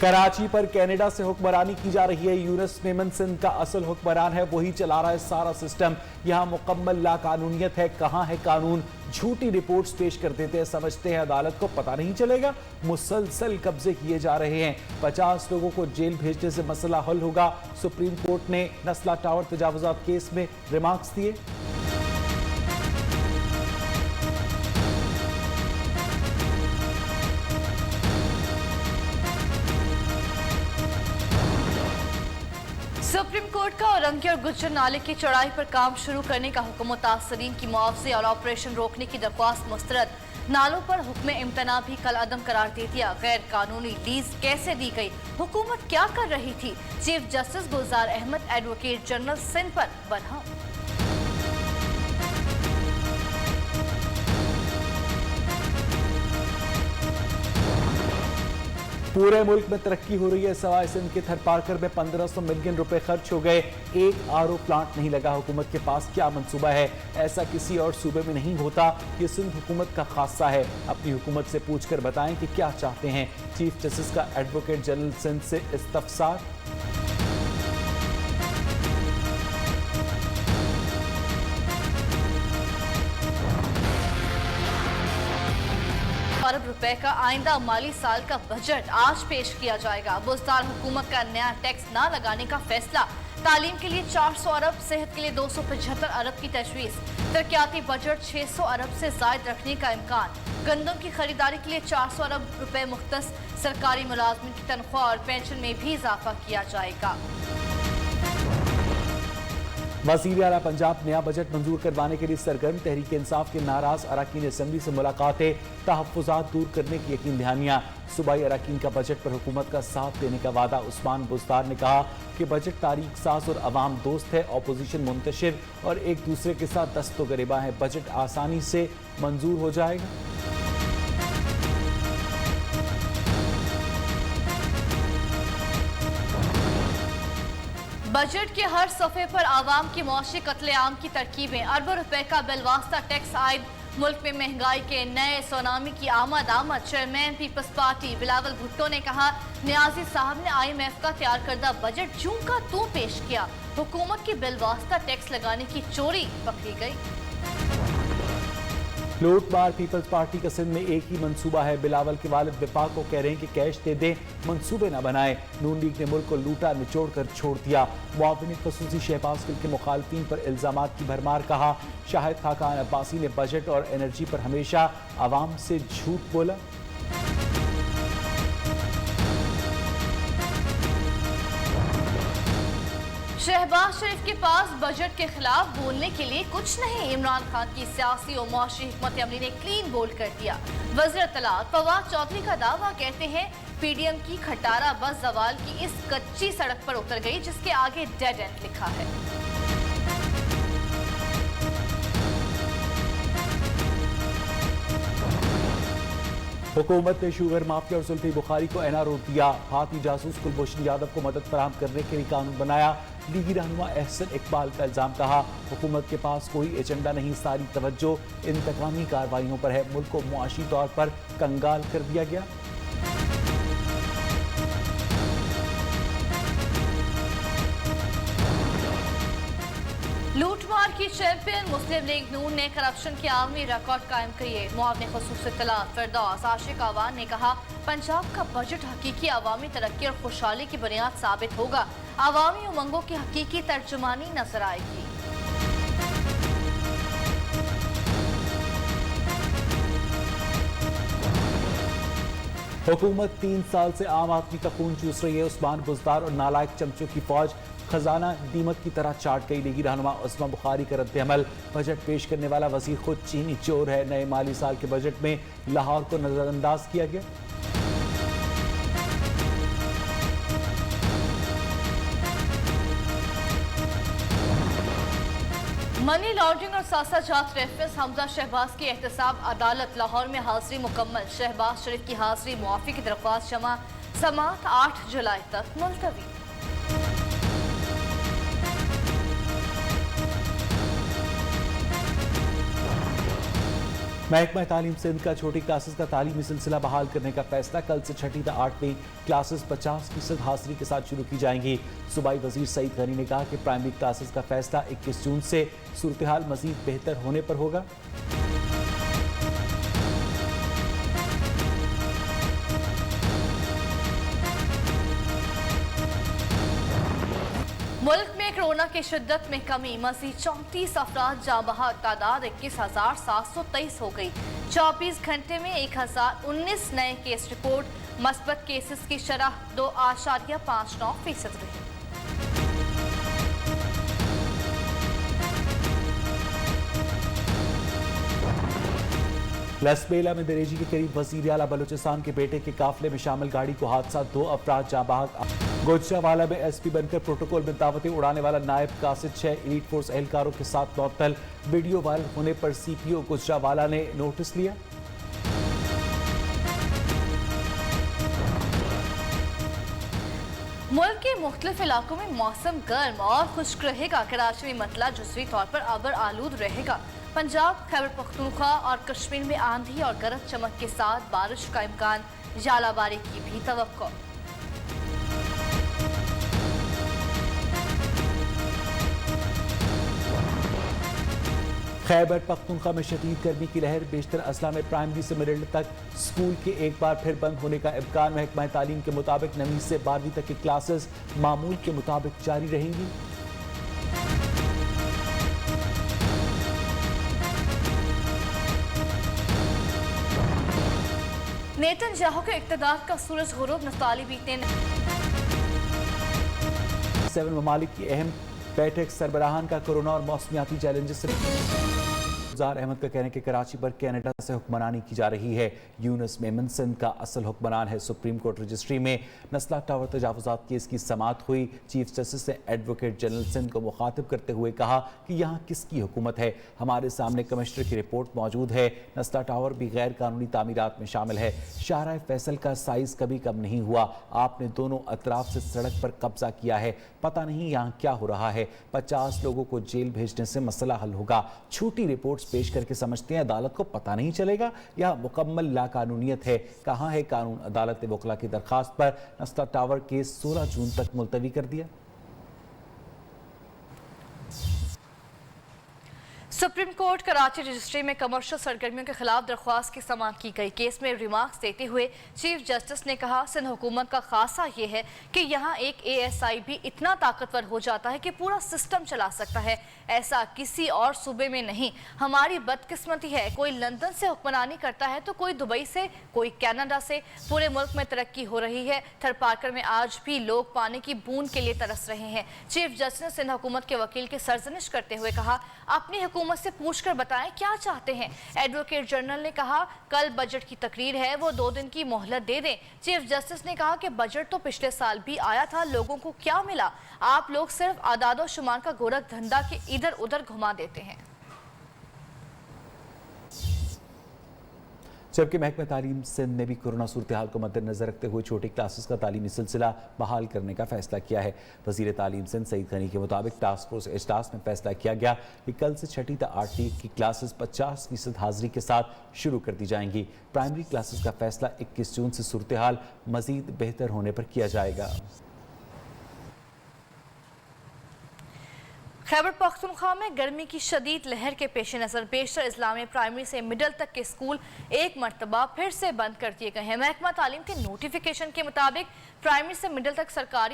कराची पर कनाडा से हुक्मरानी की जा रही है। यूनुस मेमन सिंध का असल हुक्मरान है, वही चला रहा है सारा सिस्टम। यहां मुकम्मल लाकानूनियत है। कहां है कानून? झूठी रिपोर्ट्स पेश कर देते हैं, समझते हैं अदालत को पता नहीं चलेगा। मुसलसल कब्जे किए जा रहे हैं। 50 लोगों को जेल भेजने से मसला हल होगा। सुप्रीम कोर्ट ने नस्ला टावर तजावुजात केस में रिमार्क्स दिए। सुप्रीम कोर्ट का औरंगी और गुज्जर नाले की चौड़ाई पर काम शुरू करने का हुक्म, मुतासरीन की मुआवजे और ऑपरेशन रोकने की दरख्वास्त मुस्तरद। नालों पर हुक्म इम्तना भी कल अदम करार दे दिया। गैर कानूनी लीज कैसे दी गई? हुकूमत क्या कर रही थी? चीफ जस्टिस गुलजार अहमद एडवोकेट जनरल सिंध पर बरहम। पूरे मुल्क में तरक्की हो रही है। सवाए सिंध के थरपारकर में 1500 मिलियन रुपए खर्च हो गए। एक आरओ प्लांट नहीं लगा। हुकूमत के पास क्या मंसूबा है? ऐसा किसी और सूबे में नहीं होता। ये सिंध हुकूमत का खासा है। अपनी हुकूमत से पूछकर बताएं कि क्या चाहते हैं। चीफ जस्टिस का एडवोकेट जनरल सिंध से इस्तफसार। अरब रुपए का आइंदा माली साल का बजट आज पेश किया जाएगा। बुजदार हुकूमत का नया टैक्स न लगाने का फैसला। तालीम के लिए 400 अरब, सेहत के लिए 275 अरब की तजवीज़। तरक्याती बजट 600 अरब से जायद रखने का इम्कान। गंदम की खरीदारी के लिए 400 अरब रुपए मुख्तस। सरकारी मुलाजमिन की तनख्वाह और पेंशन में भी इजाफा किया जाएगा। वज़ीर आला पंजाब नया बजट मंजूर करवाने के लिए सरगर्म। तहरीक इंसाफ के नाराज अरकान असम्बली से मुलाकातें, तहफ़्फ़ुज़ात दूर करने की यकीन दहानियाँ। सूबाई अरकान का बजट पर हुकूमत का साथ देने का वादा। उस्मान बुज़दार ने कहा कि बजट तारीख साज और अवाम दोस्त है। अपोजिशन मुंतशिर और एक दूसरे के साथ दस्तो गिरेबा है। बजट आसानी से मंजूर हो जाएगा। बजट के हर सफ़े पर आवाम की मौशी कत्लेआम की तरकीबें। अरबों रुपए का बिलवास्ता टैक्स आयद। मुल्क में महंगाई के नए सोनामी की आमद। Chairman Peoples Party Bilawal Bhutto ने कहा, नियाजी साहब ने IMF का तैयार करदा बजट जूं का तूं पेश किया। हुकूमत की बिलवास्ता टैक्स लगाने की चोरी पकड़ी गई। लूट मार। पीपल्स पार्टी का सिंध में एक ही मंसूबा है। बिलावल के वालिद विफाक को कह रहे हैं कि कैश दे दें, मंसूबे न बनाए। नून लीग ने मुल्क को लूटा, निचोड़ कर छोड़ दिया। मुआविन खसूसी शहबाज गिल के मुखालफिन पर इल्जामात की भरमार। कहा, शाहिद खाकान अब्बासी ने बजट और एनर्जी पर हमेशा आवाम से झूठ बोला। शहबाज शरीफ के पास बजट के खिलाफ बोलने के लिए कुछ नहीं। इमरान खान की सियासी और मुआशी हिकमत अमली ने क्लीन बोल्ड कर दिया। वज़ीर इत्तलात फवाद चौधरी का दावा, कहते हैं PDM की खटारा बस जवाल की इस कच्ची सड़क पर उतर गई जिसके आगे डेड एंड लिखा है। हुकूमत ने शुगर माफिया और सुल्फी बुखारी को NRO दिया। भारतीय जासूस कुलभूषण यादव को मदद फराहम करने के लिए कानून बनाया। लीगी रहनुमा एहसन इकबाल का इल्जाम। कहा, हुकूमत के पास कोई एजेंडा नहीं, सारी तवज्जो इंतकामी कार्रवाइयों पर है। मुल्क को मुआशी तौर पर कंगाल कर दिया गया। लूटमार की चैंपियन मुस्लिम लीग नून ने करप्शन के आलमी रिकॉर्ड कायम किए। मुआविन खसूस इत्तलात फिरदौस आशिक आवान ने कहा, पंजाब का बजट हकीकी अवामी तरक्की और खुशहाली की बुनियाद साबित होगा। अवामी उमंगों की हकीकी तर्जुमानी नजर आएगी। हुकूमत 3 साल से आम आदमी का खून चूस रही है। उस्मान बुज़दार और नालायक चमचों की फौज खजाना दीमक की तरह चाट गई। लीगी रहनुमा उस्मा बुखारी का रद्द-ए-अमल। बजट पेश करने वाला वजीर खुद चीनी चोर है। नए माली साल के बजट में लाहौर को नजरअंदाज किया गया। मनी लॉन्ड्रिंग और सासाजात रेफरेंस हमजा शहबाज की एहतसाब अदालत। लाहौर में हाजिरी मुकम्मल। शहबाज शरीफ की हाजिरी मुआफी की दरख्वास्त जमा। समाअत 8 जुलाई तक मुलतवी। महकमा तालीम सिंध का छोटी क्लासेस का तालीमी सिलसिला बहाल करने का फैसला। कल से छठी से 8वीं क्लासेस 50% हाजिरी के साथ शुरू की जाएंगी। सूबाई वजीर सईद गनी ने कहा कि प्राइमरी क्लासेस का फैसला 21 जून से सूरत-ए-हाल मजीद बेहतर होने पर होगा। मुल्क में कोरोना की शिद्दत में कमी, मजीद 34 अफराद जाँ बहक, तादाद 21,723 हो गई। 24 घंटे में 1019 नए केस रिपोर्ट, मस्बत केसेस की शरह 2.59% रही। लसबेला में दरेजी के करीब वजीर आला बलूचिस्तान के बेटे के काफिले में शामिल गाड़ी को हादसा, 2 अफराद जाँ बहक। गुजरावाला में एसपी बनकर प्रोटोकॉल में दावतें उड़ाने वाला नायब कासिद 6 एलीट फोर्स एहलकारों के साथ मुअत्तल। वीडियो वायरल होने पर सीपीओ गुजरावाला ने नोटिस लिया। मुल्क के मुख्तलिफ इलाकों में मौसम गर्म और खुश्क रहेगा। कराची में मतला जुज़वी तौर पर अबर आलूद रहेगा। पंजाब, खैबर पख्तूनख्वा और कश्मीर में आंधी और गरज चमक के साथ बारिश का इम्कान, जालाबारी की भी तवक्को। खैबर पख्तूनख्वा में शदीद गर्मी की लहर, बेशतर अजला में प्राइमरी से मिडिल तक स्कूल के एक बार फिर बंद होने का इम्कान। महकमा तालीम के मुताबिक 9वीं से 12वीं तक की क्लासेस मामूल के मुताबिक जारी रहेंगी। नेतन्याहू के इक़्तिदार का सूरज गुरूब नफ्ताली बीते 7 ममालिक की अहम बैठक, सरबराहान का कोरोना और मौसमियाती चैलेंजेस से गुलजार अहमद का कहना है कि कराची पर कनाडा से हुक्मरानी की जा रही है। यूनुस मेमन सिंध का असल हुक्मरान है। सुप्रीम कोर्ट रजिस्ट्री में नस्ला टावर तजावुजात केस की समाअत हुई। चीफ जस्टिस ने एडवोकेट जनरल सिंध को मुखातिब करते हुए कहा कि यहाँ किसकी हुकूमत है, हमारे सामने कमिश्नर की रिपोर्ट मौजूद है। नस्ला टावर भी गैर कानूनी तामीरात में शामिल है। शाहराह फैसल का साइज कभी कम नहीं हुआ। आपने दोनों अतराफ से सड़क पर कब्जा किया है। पता नहीं यहाँ क्या हो रहा है। 50 लोगों को जेल भेजने से मसला हल होगा। झूठी रिपोर्ट पेश करके समझते हैं अदालत को पता नहीं चलेगा। यह मुकम्मल लाकानूनियत है। कहाँ है कानून? अदालत ने वकला की दरखास्त पर नस्ला टावर केस 16 जून तक मुलतवी कर दिया। सुप्रीम कोर्ट कराची रजिस्ट्री में कमर्शियल सरगर्मियों के खिलाफ दरख्वास्त की समाअत की गई। केस में रिमार्क्स देते हुए चीफ जस्टिस ने कहा, सिंध हुकूमत का खासा ये है कि यहाँ एक ASI भी इतना ताकतवर हो जाता है कि पूरा सिस्टम चला सकता है। ऐसा किसी और सूबे में नहीं। हमारी बदकिस्मती है, कोई लंदन से हुक्मरानी करता है तो कोई दुबई से, कोई कनाडा से। पूरे मुल्क में तरक्की हो रही है। थरपारकर में आज भी लोग पानी की बूंद के लिए तरस रहे हैं। चीफ जस्टिस ने सिंध हुकूमत के वकील की सरजनिश करते हुए कहा, अपनी हुकूमत से पूछकर बताएं क्या चाहते हैं। एडवोकेट जनरल ने कहा, कल बजट की तकरीर है, वो 2 दिन की मोहलत दे दें। चीफ जस्टिस ने कहा कि बजट तो पिछले साल भी आया था, लोगों को क्या मिला? आप लोग सिर्फ आदादो शुमार का गोरख धंधा के इधर उधर घुमा देते हैं। जबकि महकमा तालीम सिंध ने भी कोरोना सूरत-ए-हाल को मद्देनजर रखते हुए छोटी क्लासेस का तालीमी सिलसिला बहाल करने का फैसला किया है। वजीर तालीम सिंध सईद गनी के मुताबिक टास्क फोर्स इजलास में फैसला किया गया कि कल से छठी से 8वीं की क्लासेस 50% हाजिरी के साथ शुरू कर दी जाएंगी। प्राइमरी क्लासेस का फैसला 21 जून से सूरत-ए-हाल मजीद बेहतर होने पर किया जाएगा। खैबर पख्तूनख्वा में गर्मी की शदीद लहर के पेश नज़र बेशतर अजला में प्राइमरी से मिडल तक के स्कूल एक मरतबा फिर से बंद कर दिए गए हैं। महकमा तालीम के नोटिफिकेशन के मुताबिक प्राइमरी से मिडल तक सरकारी